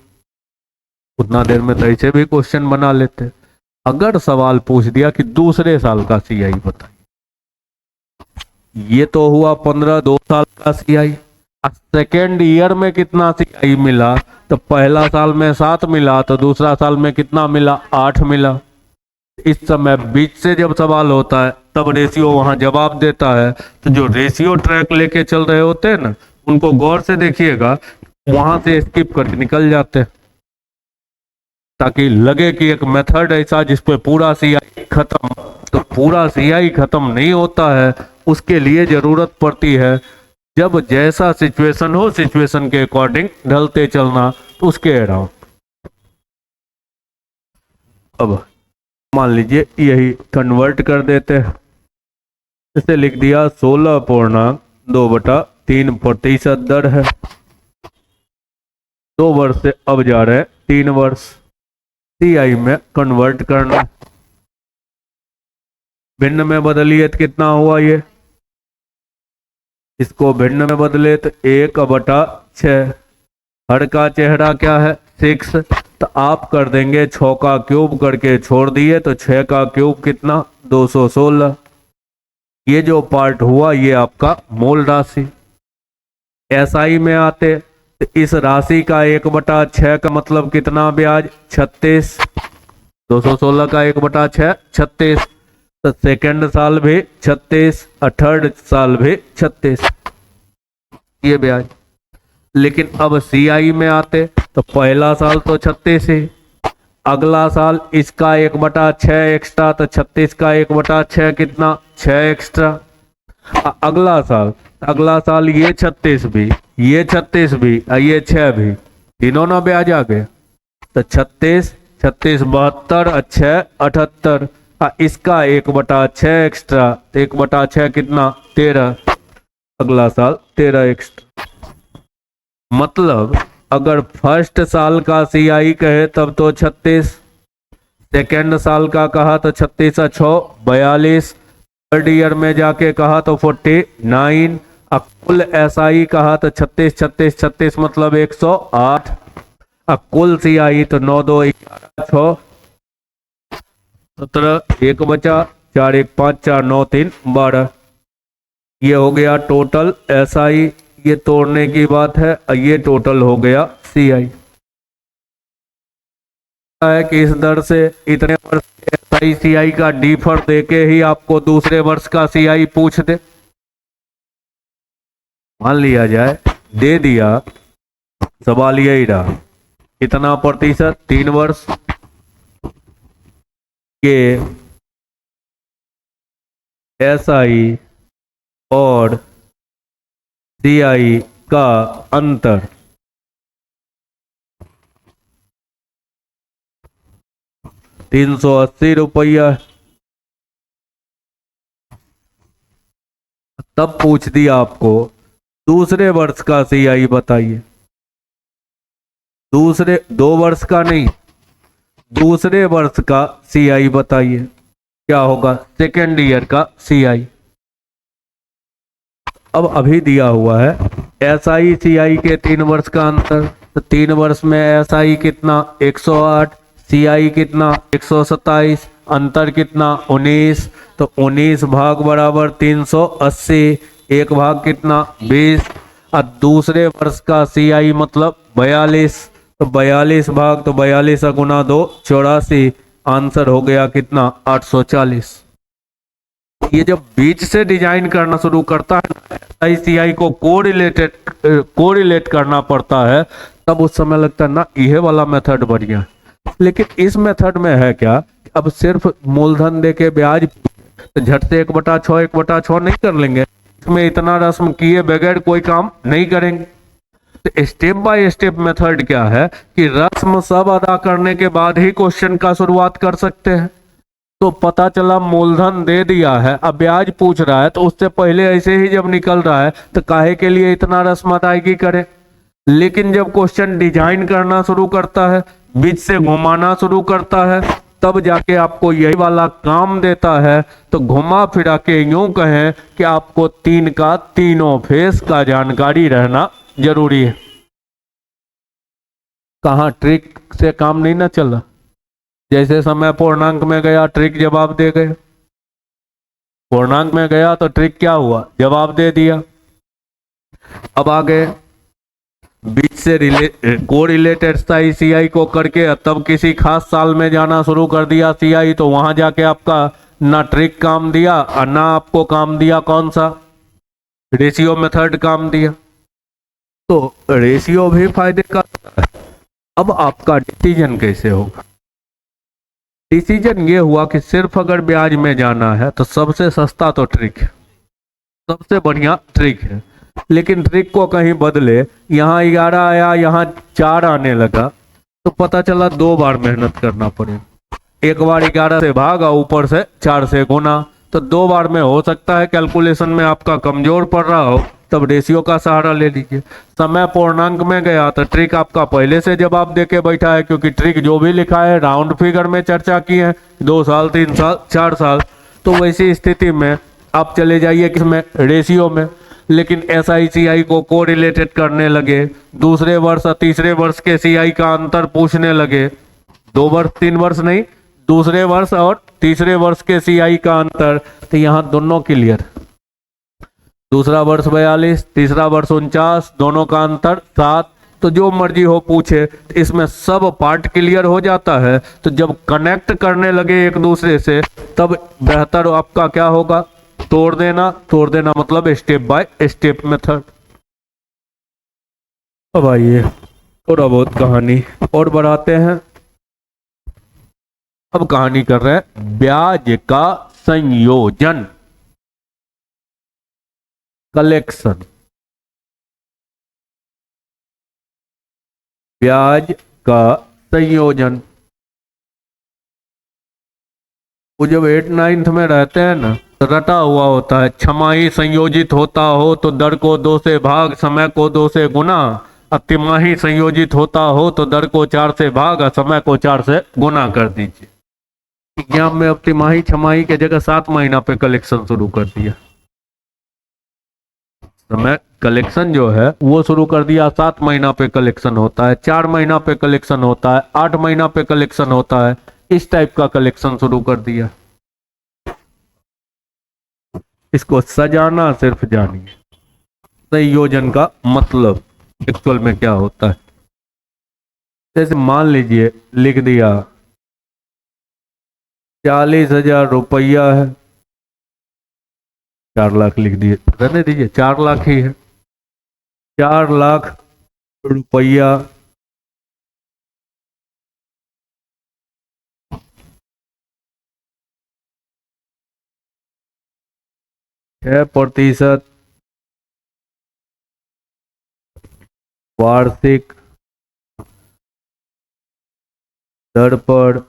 उतना देर में तो ऐसे भी क्वेश्चन बना लेते। अगर सवाल पूछ दिया कि दूसरे साल का सीआई बताइए, ये तो हुआ 15, 2 साल का सीआई। सेकेंड ईयर में कितना सीआई मिला, तो पहला साल में 7 मिला, तो दूसरा साल में कितना मिला, 8 मिला। इस समय बीच से जब सवाल होता है तब रेशियो वहां जवाब देता है। तो जो रेशियो ट्रैक लेके चल रहे होते हैं ना, उनको गौर से देखिएगा, वहां से स्किप करके निकल जाते हैं, ताकि लगे कि एक मेथड ऐसा जिसपे पूरा सीआई खत्म। तो पूरा सीआई खत्म नहीं होता है, उसके लिए जरूरत पड़ती है जब जैसा सिचुएशन हो, सिचुएशन के अकॉर्डिंग ढलते चलना, तो उसके अराउंड। अब मान लीजिए यही कन्वर्ट कर देते हैं, इसे लिख दिया 16.2/3% दर है। 2 वर्ष से अब जा रहे हैं 3 वर्ष। सीआई में कन्वर्ट करना, भिन्न में बदलिए तो कितना हुआ, ये इसको भिन्न में बदले तो 1/6। हर का चेहरा क्या है, 6। तो आप कर देंगे 6 का क्यूब करके छोड़ दिए, तो 6 का क्यूब कितना, 216। ये जो पार्ट हुआ ये आपका मूल राशि। एसआई में आते तो इस राशि का 1/6 का मतलब कितना ब्याज, 36। 216 का 1/6 36। तो सेकेंड साल भी 36, थर्ड साल भी 36, ये ब्याज। लेकिन अब सीआई में आते तो पहला साल तो 36 ही, अगला साल इसका 1/6 एक्स्ट्रा, तो 36 का 1/6 कितना, 6 एक्स्ट्रा। अगला साल ये 36 भी, ये 36 भी, ये 6 भी, तीनों ना ब्याज आ गए। तो 36 36 72, 6 78। इसका 1/6 एक्स्ट्रा, 1/6 कितना, 13। अगला साल 13 एक्स्ट्रा। मतलब अगर फर्स्ट साल का सीआई कहे तब तो 36, सेकेंड साल का कहा तो 36 6 42, थर्ड ईयर में जाके कहा तो 49, कुल एसआई कहा तो 36 36 36 मतलब 108। कुल सीआई तो 9 2 11 6 17, 1 बचा, 4 1 5 4 9 3 12। ये हो गया टोटल एसआई, ये तोड़ने की बात है। ये टोटल हो गया सीआई। है कि इस दर से इतने वर्ष एसआई सीआई का डिफर देके ही आपको दूसरे वर्ष का सीआई पूछ दे। मान लिया जाए दे दिया, सवाल यही रहा कितना प्रतिशत 3 वर्ष के SI और CI का अंतर 380 रुपया। तब पूछ दिया आपको दूसरे वर्ष का CI बताइए। दूसरे 2 वर्ष का नहीं, दूसरे वर्ष का CI बताइए। क्या होगा? सेकेंड ईयर का CI। अब अभी दिया हुआ है SI CI के 3 वर्ष का अंतर, तो 3 वर्ष में SI कितना 108, CI कितना 127, अंतर कितना 19, तो 19 भाग बराबर 380, एक भाग कितना 20, और दूसरे वर्ष का CI मतलब 42, तो 42 भाग तो 42 गुना 2 84, आंसर हो गया कितना 840। ये जब बीच से डिजाइन करना शुरू करता है ICI को कोरिलेट करना पड़ता है, तब उस समय लगता है ना यह वाला मेथड बढ़िया। लेकिन इस मेथड में है क्या, अब सिर्फ मूलधन दे के ब्याज तो झट से 1/6 1/6 नहीं कर लेंगे, इसमें इतना रस्म किए बगैर कोई काम नहीं करेंगे। तो स्टेप बाय स्टेप मेथड क्या है कि रस्म सब अदा करने के बाद ही क्वेश्चन का शुरुआत कर सकते हैं। तो पता चला मूलधन दे दिया है, अब ब्याज पूछ रहा है, तो उससे पहले ऐसे ही जब निकल रहा है तो काहे के लिए इतना रस्म अदायगी करें। लेकिन जब क्वेश्चन डिजाइन करना शुरू करता है, बीच से घुमाना शुरू करता है, तब जाके आपको यही वाला काम देता है। तो घुमा फिरा के यूं कहें कि आपको 3 का तीनों फेस का जानकारी रहना जरूरी है। कहाँ ट्रिक से काम नहीं ना चला। जैसे समय पूर्णांक में गया ट्रिक जवाब दे गए, पूर्णांक में गया तो ट्रिक क्या हुआ, जवाब दे दिया। अब आगे बीच से कोरिलेटेड CI को करके तब किसी खास साल में जाना शुरू कर दिया CI, तो वहां जाके आपका ना ट्रिक काम दिया और ना आपको काम दिया कौन सा, रेशियो मेथड काम दिया। तो रेशियो भी फायदे का। अब आपका डिसीजन कैसे होगा? डिसीजन ये हुआ कि सिर्फ अगर ब्याज में जाना है तो सबसे सस्ता तो ट्रिक है, सबसे बढ़िया ट्रिक है। लेकिन ट्रिक को कहीं बदले, यहाँ 11 आया यहाँ 4 आने लगा, तो पता चला 2 बार मेहनत करना पड़ेगा। एक बार 11 से भागा, ऊपर से 4 से गुना, तो 2 बार में हो सकता है कैलकुलेशन में आपका कमजोर पड़ रहा हो, तब रेशियो का सहारा ले लीजिए। समय पूर्णांक में गया तो ट्रिक आपका पहले से जवाब दे के बैठा है, क्योंकि ट्रिक जो भी लिखा है राउंड फिगर में चर्चा की है, 2 साल 3 साल 4 साल। तो वैसी स्थिति में आप चले जाइए किसमें, रेशियो में। लेकिन SI CI को कोरिलेटेड करने लगे, दूसरे वर्ष और तीसरे वर्ष के CI का अंतर पूछने लगे, 2 वर्ष 3 वर्ष नहीं, दूसरे वर्ष और तीसरे वर्ष के CI का अंतर, तो यहाँ दोनों क्लियर। दूसरा वर्ष 42, तीसरा वर्ष 49, दोनों का अंतर 7, तो जो मर्जी हो पूछे, तो इसमें सब पार्ट क्लियर हो जाता है। तो जब कनेक्ट करने लगे एक दूसरे से, तब बेहतर आपका क्या होगा, तोड़ देना। तोड़ देना मतलब स्टेप बाय स्टेप मेथड। अब आइए थोड़ा बहुत कहानी और बढ़ाते हैं। अब कहानी कर रहे हैं ब्याज का संयोजन, कलेक्शन। ब्याज का संयोजन, वो जब 8 9th में रहते हैं ना, तो रटा हुआ होता है, छमाही संयोजित होता हो तो दर को 2 से भाग, समय को 2 से गुना। अब तिमाही संयोजित होता हो तो दर को 4 से भाग और समय को 4 से गुना कर दीजिए। विज्ञान में अब तिमाही छमाही के जगह 7 महीना पे कलेक्शन शुरू कर दिया। समय कलेक्शन जो है वो शुरू कर दिया, 7 महीना पे कलेक्शन होता है, 4 महीना पे कलेक्शन होता है, 8 महीना पे कलेक्शन होता है, इस टाइप का कलेक्शन शुरू कर दिया। इसको सजाना सिर्फ जानिए, संयोजन का मतलब एक्चुअल में क्या होता है। जैसे मान लीजिए लिख दिया 40,000 रुपया है, 4 लाख लिख दिए, रहने दीजिए 4 लाख ही है। 4 लाख रुपया छह प्रतिशत वार्षिक दर पर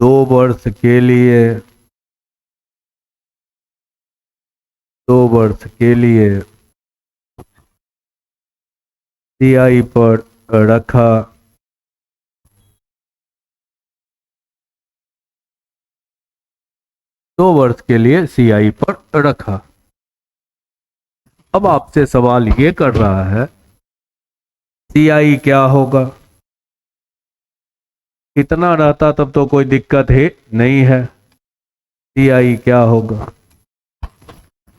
दो वर्ष के लिए CI पर रखा। दो वर्ष के लिए CI पर रखा। अब आपसे सवाल ये कर रहा है CI क्या होगा। इतना रहता तब तो कोई दिक्कत ही नहीं है। CI क्या होगा।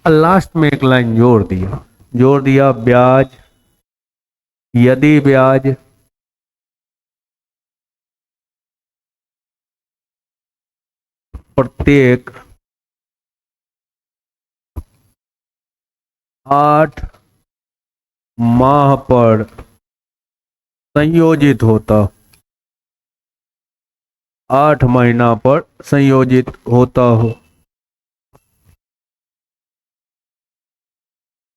लास्ट में एक लाइन जोड़ दिया ब्याज यदि ब्याज प्रत्येक 8 माह पर संयोजित होता 8 महीना पर संयोजित होता हो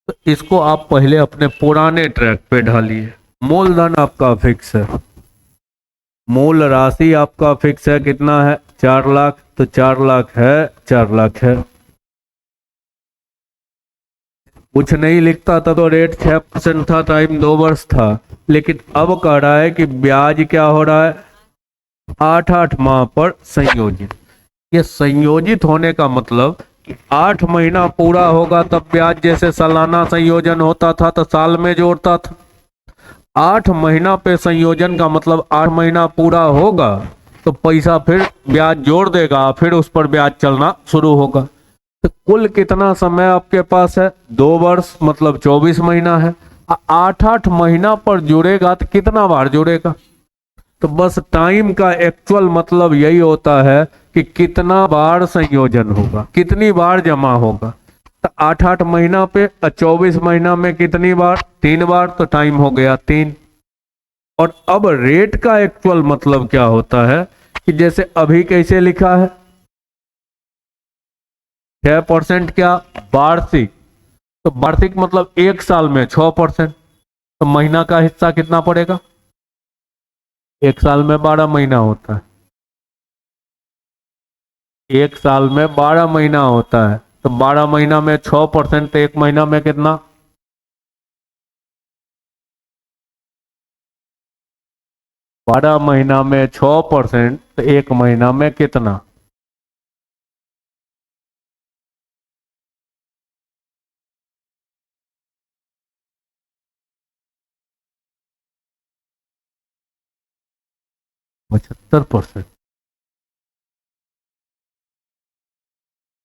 तो इसको आप पहले अपने पुराने ट्रैक पे ढालिए। मूलधन आपका फिक्स है, मूल राशि आपका फिक्स है, कितना है 4 लाख, तो 4 लाख है, 4 लाख है। कुछ नहीं लिखता था तो रेट 6% था, टाइम 2 वर्ष था, लेकिन अब कह रहा है कि ब्याज क्या हो रहा है 8 माह पर संयोजित। ये संयोजित होने का मतलब 8 महीना पूरा होगा तब ब्याज, जैसे सालाना संयोजन होता था तो साल में जोड़ता था। 8 महीना पे संयोजन का मतलब 8 महीना पूरा होगा तो पैसा फिर ब्याज जोड़ देगा, फिर उस पर ब्याज चलना शुरू होगा। तो कुल कितना समय आपके पास है 2 वर्ष, मतलब 24 महीना है। 8 महीना पर जुड़ेगा तो कितना बार जुड़ेगा। तो बस टाइम का एक्चुअल मतलब यही होता है कि कितना बार संयोजन होगा, कितनी बार जमा होगा। तो 8 महीना पे 24 महीना में कितनी बार 3 बार, तो टाइम हो गया 3। और अब रेट का एक्चुअल मतलब क्या होता है कि जैसे अभी कैसे लिखा है 6% क्या वार्षिक, तो वार्षिक मतलब 1 साल में 6%, तो महीना का हिस्सा कितना पड़ेगा। 1 साल में 12 महीना होता है, 1 साल में 12 महीना होता है, तो 12 महीना में 6%, तो 1 महीना में कितना 12 महीना में 6%, तो 1 महीना में कितना। %75।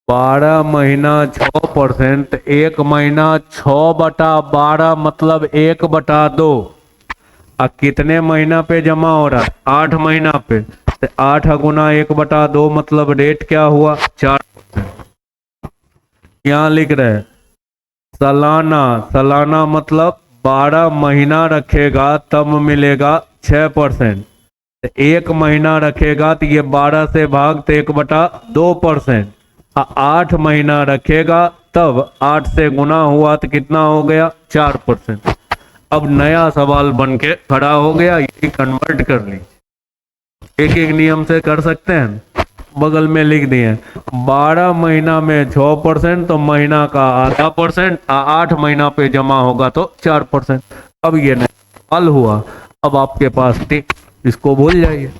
12 महीना 6%, 1 महीना 6/12 मतलब 1/2। अब कितने महीना पे जमा हो रहा है 8 महीना पे, तो 8 गुना 1/2 मतलब रेट क्या हुआ 4%। यहाँ लिख रहे हैं सालाना, सालाना मतलब 12 महीना रखेगा तब मिलेगा 6%। 1 महीना रखेगा तो ये 12 से भाग तो 1/2%। 8 महीना रखेगा तब 8 से गुना हुआ तो कितना हो गया 4%। अब नया सवाल बन के खड़ा हो गया, ये कन्वर्ट कर ली। एक एक नियम से कर सकते हैं। बगल में लिख दिए 12 महीना में 6%, तो महीना का आधा % 8 महीना पे जमा होगा तो 4%। अब ये सवाल हुआ, अब आपके पास टिक, इसको भूल जाइए।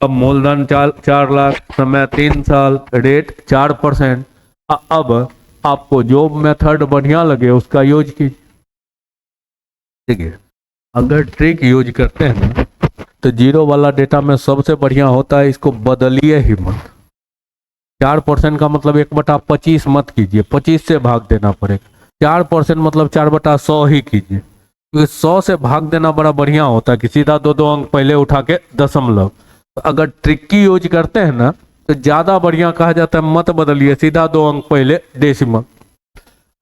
अब मूलधन 4 लाख, समय 3 साल, रेट 4%। अब आपको जो मेथड बढ़िया लगे उसका यूज कीजिए। देखिए अगर ट्रिक यूज करते हैं ना तो जीरो वाला डेटा में सबसे बढ़िया होता है, इसको बदलिए ही मत। 4% का मतलब 1/25 मत कीजिए, 25 से भाग देना पड़ेगा। 4% मतलब 4/100 ही कीजिए, क्योंकि 100 से भाग देना बड़ा बढ़िया होता है कि सीधा 2 अंक पहले उठा के दशमलव। अगर ट्रिक की यूज करते हैं ना तो ज्यादा बढ़िया कहा जाता है, मत बदलिए, सीधा 2 अंक पहले डेसिमल।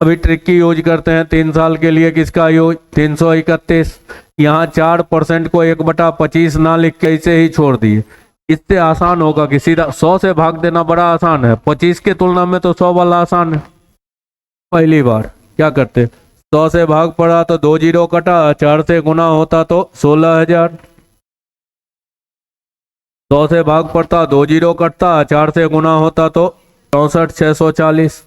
अभी ट्रिक की यूज करते हैं 3 साल के लिए, किसका यूज, 331। यहाँ 4% को 1/25 ना लिख के ऐसे ही छोड़ दिए। इससे आसान होगा कि सीधा 100 से भाग देना बड़ा आसान है, 25 के तुलना में तो 100 वाला आसान है। पहली बार क्या करते, 100 से भाग पड़ा तो 2 जीरो कटा, 4 से गुना होता तो 16,000। 100 से भाग पड़ता, 2 जीरो कटता, 4 से गुना होता तो 64,640।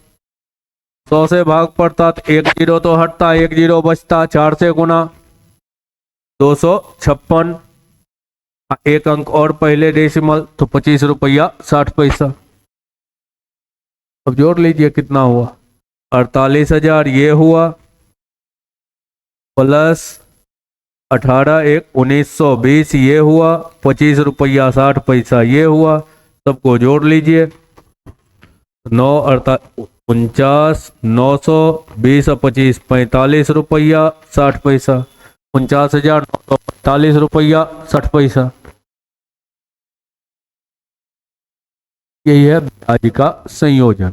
100 से भाग पड़ता तो 1 जीरो तो हटता, 1 जीरो बचता, 4 से गुना 256। एक अंक और पहले डेसिमल तो 25 रुपया 60 पैसा। अब जोड़ लीजिए कितना हुआ, 48,000 ये हुआ, प्लस 18,1,1920 ये हुआ, 25 रुपया 60 पैसा ये हुआ। सबको जोड़ लीजिए, 9 49 900 20 25 45 रुपया 60 पैसा, 49,945 रुपया 60 पैसा। यही है ब्याज का संयोजन।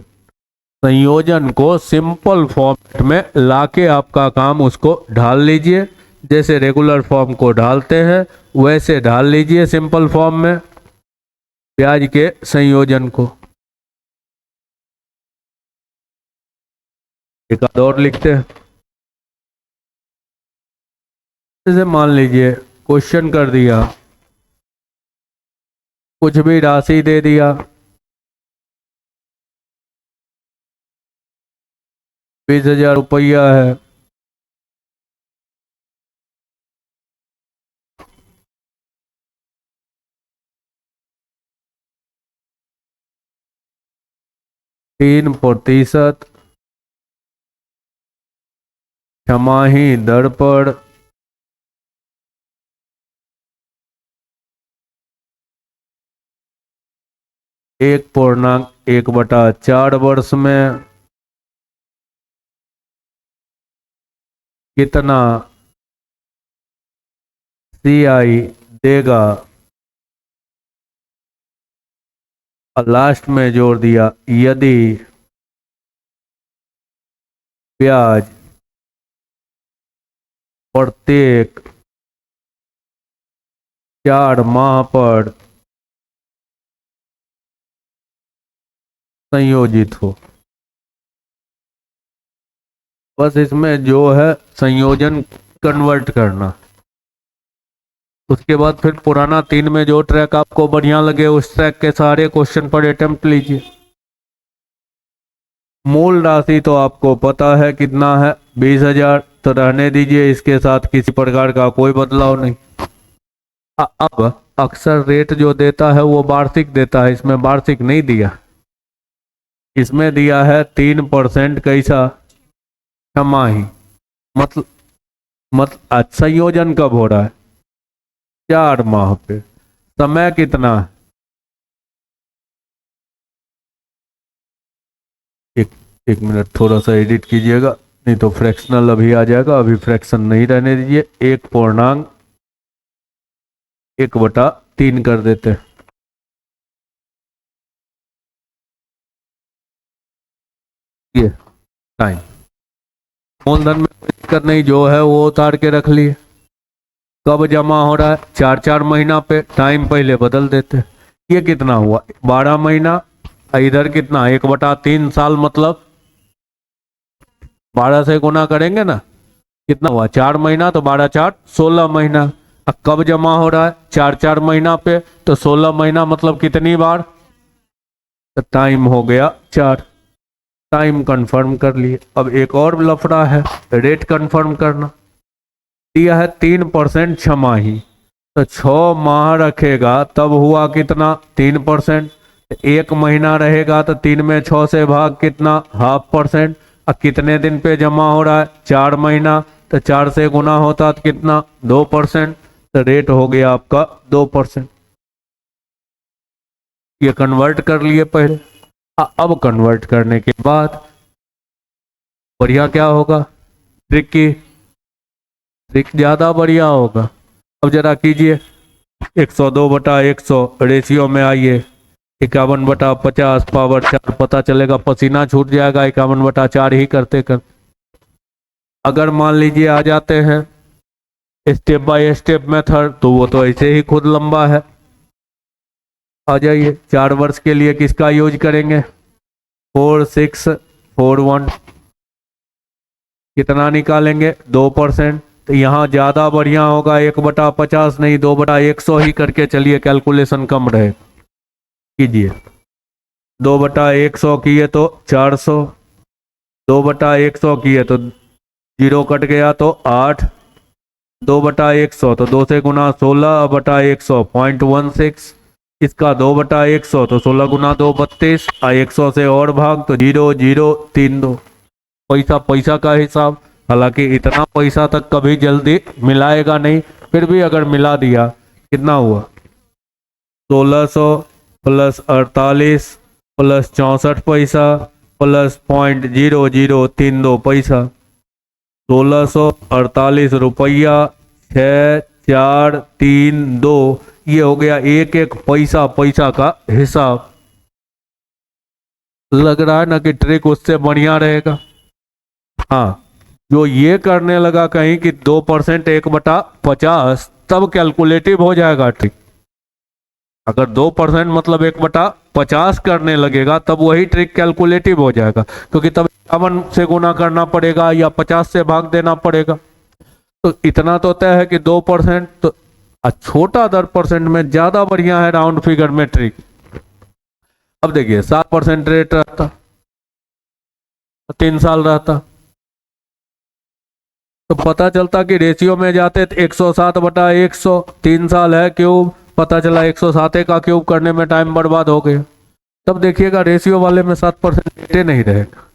संयोजन को सिंपल फॉर्मेट में लाके आपका काम उसको ढाल लीजिए, जैसे रेगुलर फॉर्म को ढालते हैं वैसे ढाल लीजिए सिंपल फॉर्म में ब्याज के संयोजन को। एक और लिखते हैं, जैसे मान लीजिए क्वेश्चन कर दिया, कुछ भी राशि दे दिया, 20,000 रुपया है, तीन प्रतिशत छमाही दर पर एक पूर्णांक 1/4 वर्ष में कितना CI देगा, और लास्ट में जोड़ दिया यदि ब्याज प्रत्येक 4 माह पर संयोजित हो। बस इसमें जो है संयोजन कन्वर्ट करना, उसके बाद फिर पुराना 3 में जो ट्रैक आपको बढ़िया लगे उस ट्रैक के सारे क्वेश्चन पर अटेम्प्ट लीजिए। मूल राशि तो आपको पता है कितना है, 20,000, तो रहने दीजिए, इसके साथ किसी प्रकार का कोई बदलाव नहीं। अब अक्सर रेट जो देता है वो वार्षिक देता है, इसमें वार्षिक नहीं दिया, इसमें दिया है 3% कैसा, छमाही। मतलब संयोजन कब हो रहा है, 4 माह पे, समय कितना है, एक मिनट थोड़ा सा एडिट कीजिएगा, नहीं तो फ्रैक्शनल अभी आ जाएगा, अभी फ्रैक्शन नहीं रहने दीजिए, 1/3 कर देते हैं। ये टाइम, मूलधन में कोई दिक्कत नहीं, जो है वो उतार के रख लिए। कब जमा हो रहा है, 4 महीना पे, टाइम पहले बदल देते हैं। ये कितना हुआ, 12 महीना, इधर कितना, 1/3 साल, मतलब 12 से गुना करेंगे ना, कितना हुआ, 4 महीना, तो 12 4 16 महीना। अब कब जमा हो रहा है, 4 महीना पे, तो 16 महीना मतलब कितनी बार, तो टाइम हो गया 4। टाइम कंफर्म कर लिए। अब एक और लफड़ा है, रेट कंफर्म करना। दिया है 3% छमाही, तो 6 माह रखेगा तब हुआ कितना, 3%। 1 महीना रहेगा तो 3 में 6 से भाग कितना, 0.5%। अब कितने दिन पे जमा हो रहा है, 4 महीना, तो 4 से गुना होता तो कितना, 2%। तो रेट हो गया आपका 2%। ये कन्वर्ट कर लिए पहले। अब कन्वर्ट करने के बाद बढ़िया क्या होगा, ट्रिक ज्यादा बढ़िया होगा। अब जरा कीजिए, 102/100 रेशियो में आइए, 51/50 पावर 4 पता चलेगा, पसीना छूट जाएगा 51/4 ही करते करते। अगर मान लीजिए आ जाते हैं स्टेप बाय स्टेप मेथड, तो वो तो ऐसे ही खुद लंबा है। आ जाइए 4 वर्ष के लिए किसका यूज करेंगे, 4, 6, 4, 1, कितना निकालेंगे 2%। तो यहाँ ज्यादा बढ़िया होगा 1/50 नहीं 2/100 ही करके चलिए, कैलकुलेशन कम रहे। कीजिए 2/100 किए तो 400, 2/100 किए तो 0 कट गया तो 8, 2/100 तो 2 से गुना 16/100 0.16, इसका 2/100 तो 16 गुना 2 32, 100 से और भाग तो 0.032। पैसा पैसा का हिसाब, हालांकि इतना पैसा तक कभी जल्दी मिलाएगा नहीं, फिर भी अगर मिला दिया कितना हुआ 1600 प्लस 48 प्लस 64 पैसा प्लस 0.0032 पैसा, 1648 रुपया 6432, ये हो गया एक एक पैसा पैसा का हिसाब। लग रहा है ना कि ट्रिक उससे बढ़िया रहेगा। हाँ, जो ये करने लगा कहीं कि 2% 1/50, तब कैलकुलेटिव हो जाएगा ट्रिक। अगर 2% मतलब 1/50 करने लगेगा तब वही ट्रिक कैलकुलेटिव हो जाएगा, क्योंकि तब 51 से गुना करना पड़ेगा या 50 से भाग देना पड़ेगा। तो इतना तो तय है कि 2%, तो छोटा 10% में ज्यादा बढ़िया है राउंड फिगर में ट्रिक। अब देखिए 7% रेट रहता, 3 साल रहता, तो पता चलता कि रेशियो में जाते 107/100, 3 साल है क्यूब, पता चला 107 का क्यूब करने में टाइम बर्बाद हो गया। तब देखिएगा रेशियो वाले में 7% डेटा नहीं रहेगा।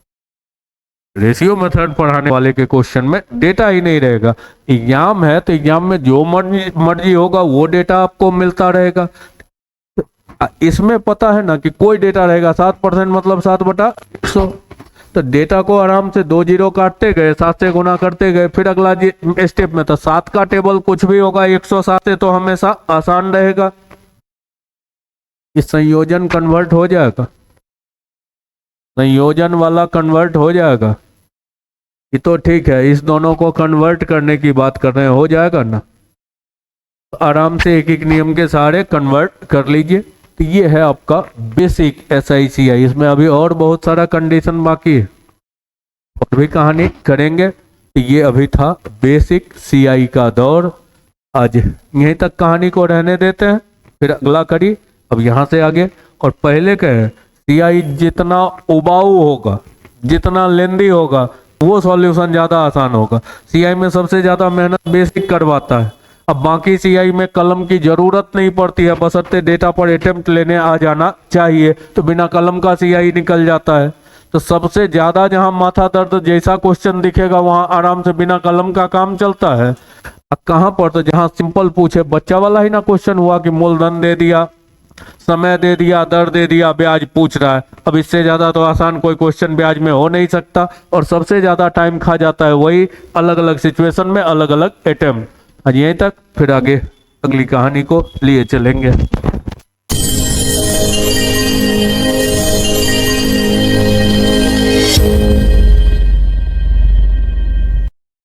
रेशियो मेथड पढ़ाने वाले के क्वेश्चन में डेटा ही नहीं रहेगा। एग्जाम है तो एग्जाम में जो मर्जी होगा वो डेटा आपको मिलता रहेगा। इसमें पता है ना कि कोई डेटा रहेगा, 7% मतलब 7/100, तो डेटा को आराम से 2 0 काटते गए, 7 से गुना करते गए, फिर अगला स्टेप में तो 7 का टेबल कुछ भी होगा 107 से तो हमेशा आसान रहेगा। इस संयोजन कन्वर्ट हो जाएगा, संयोजन वाला कन्वर्ट हो जाएगा, ये तो ठीक है। इस दोनों को कन्वर्ट करने की बात कर रहे हैं, हो जाएगा ना, तो आराम से एक एक नियम के सहारे कन्वर्ट कर लीजिए। तो ये है आपका बेसिक SICI। इसमें अभी और बहुत सारा कंडीशन बाकी है, और भी कहानी करेंगे। तो ये अभी था बेसिक CI का दौर। आज यहीं तक कहानी को रहने देते हैं, फिर अगला करी अब यहाँ से आगे। और पहले कहे CI जितना उबाऊ होगा, जितना लेंदी होगा, वो सॉल्यूशन ज़्यादा आसान होगा। CI में सबसे ज़्यादा मेहनत बेसिक करवाता है। अब बाकी CI में कलम की जरूरत नहीं पड़ती है, बशर्ते डेटा पर अटेम्प्ट लेने आ जाना चाहिए, तो बिना कलम का CI निकल जाता है। तो सबसे ज्यादा जहां माथा दर्द जैसा क्वेश्चन दिखेगा वहां आराम से बिना कलम का काम चलता है। अब कहां पर, तो जहां सिंपल पूछे, बच्चा वाला ही ना क्वेश्चन हुआ कि मूलधन दे दिया, समय दे दिया, दर दे दिया, ब्याज पूछ रहा है। अब इससे ज्यादा तो आसान कोई क्वेश्चन ब्याज में हो नहीं सकता, और सबसे ज्यादा टाइम खा जाता है वही अलग अलग सिचुएशन में अलग अलग अटेम्प्ट। आज यहीं तक, फिर आगे अगली कहानी को लिए चलेंगे।